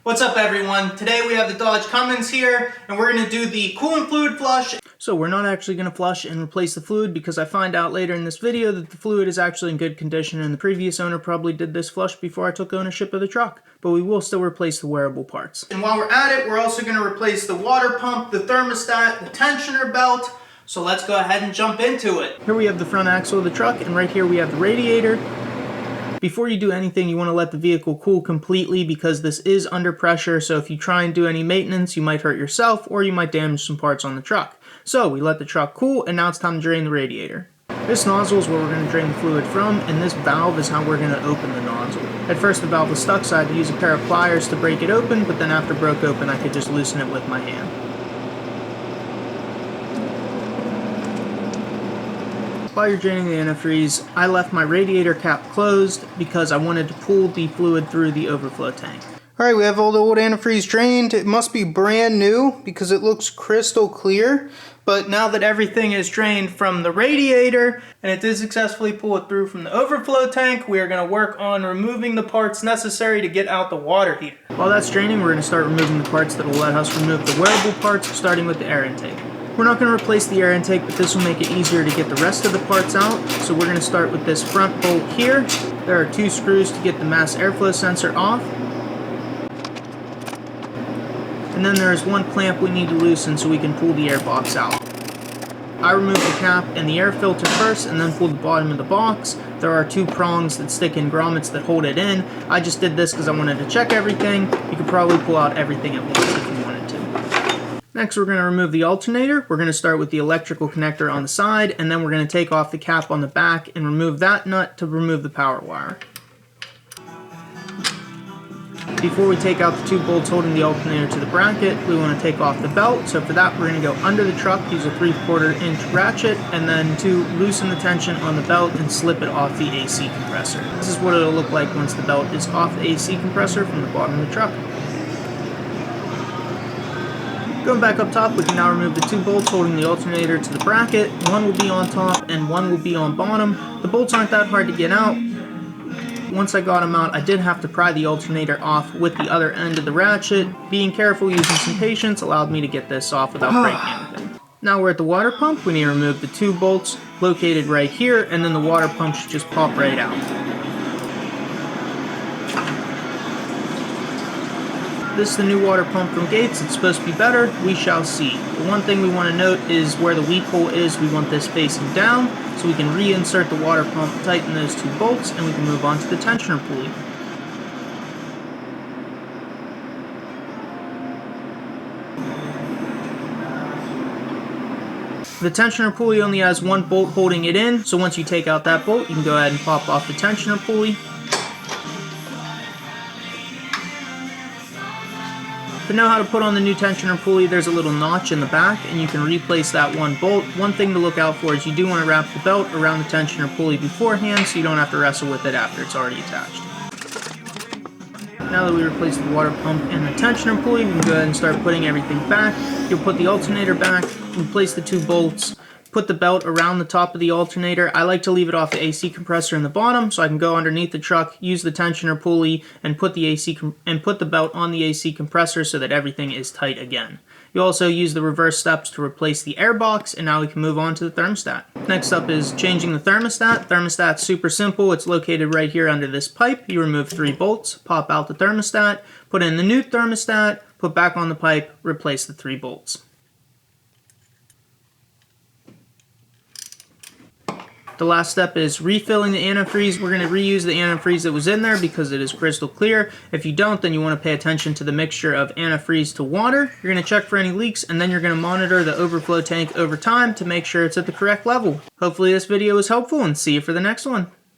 What's up everyone? Today we have the Dodge Cummins here and we're going to do the coolant fluid flush. So we're not actually going to flush and replace the fluid because I find out later in this video that the fluid is actually in good condition and the previous owner probably did this flush before I took ownership of the truck. But we will still replace the wearable parts. And while we're at it, we're also going to replace the water pump, the thermostat, the tensioner belt. So let's go ahead and jump into it. Here we have the front axle of the truck and right here we have the radiator. Before you do anything, you want to let the vehicle cool completely because this is under pressure, so if you try and do any maintenance, you might hurt yourself or you might damage some parts on the truck. So we let the truck cool, and now it's time to drain the radiator. This nozzle is where we're going to drain the fluid from, and this valve is how we're going to open the nozzle. At first the valve was stuck, so I had to use a pair of pliers to break it open, but then after it broke open, I could just loosen it with my hand. While you're draining the antifreeze, I left my radiator cap closed because I wanted to pull the fluid through the overflow tank. Alright, we have all the old antifreeze drained. It must be brand new because it looks crystal clear. But now that everything is drained from the radiator and it did successfully pull it through from the overflow tank, we are going to work on removing the parts necessary to get out the water heater. While that's draining, we're going to start removing the parts that will let us remove the wearable parts, starting with the air intake. We're not going to replace the air intake, but this will make it easier to get the rest of the parts out. So we're going to start with this front bolt here. There are 2 screws to get the mass airflow sensor off. And then there is 1 clamp we need to loosen so we can pull the air box out. I removed the cap and the air filter first and then pulled the bottom of the box. There are 2 prongs that stick in grommets that hold it in. I just did this because I wanted to check everything. You could probably pull out everything at once if you wanted to. Next, we're going to remove the alternator. We're going to start with the electrical connector on the side, and then we're going to take off the cap on the back and remove that nut to remove the power wire. Before we take out the 2 bolts holding the alternator to the bracket, we want to take off the belt. So for that, we're going to go under the truck, use a 3/4 inch ratchet, and then to loosen the tension on the belt and slip it off the AC compressor. This is what it'll look like once the belt is off the AC compressor from the bottom of the truck. Going back up top, we can now remove the 2 bolts holding the alternator to the bracket. 1 will be on top and 1 will be on bottom. The bolts aren't that hard to get out. Once I got them out, I did have to pry the alternator off with the other end of the ratchet. Being careful, using some patience, allowed me to get this off without breaking anything. Now we're at the water pump. We need to remove the 2 bolts located right here, and then the water pump should just pop right out. This is the new water pump from Gates. It's supposed to be better. We shall see. The one thing we want to note is where the weep hole is, we want this facing down, so we can reinsert the water pump, tighten those 2 bolts, and we can move on to the tensioner pulley. The tensioner pulley only has 1 bolt holding it in, so once you take out that bolt, you can go ahead and pop off the tensioner pulley. To know how to put on the new tensioner pulley, there's a little notch in the back and you can replace that 1 bolt. One thing to look out for is you do want to wrap the belt around the tensioner pulley beforehand so you don't have to wrestle with it after it's already attached. Now that we replaced the water pump and the tensioner pulley, we can go ahead and start putting everything back. You'll put the alternator back, replace the 2 bolts, put the belt around the top of the alternator. I like to leave it off the AC compressor in the bottom so I can go underneath the truck, use the tensioner pulley, and put the belt on the AC compressor so that everything is tight again. You also use the reverse steps to replace the air box, and now we can move on to the thermostat. Next up is changing the thermostat. Thermostat's super simple. It's located right here under this pipe. You remove 3 bolts, pop out the thermostat, put in the new thermostat, put back on the pipe, replace the 3 bolts. The last step is refilling the antifreeze. We're going to reuse the antifreeze that was in there because it is crystal clear. If you don't, then you want to pay attention to the mixture of antifreeze to water. You're going to check for any leaks, and then you're going to monitor the overflow tank over time to make sure it's at the correct level. Hopefully this video was helpful, and see you for the next one.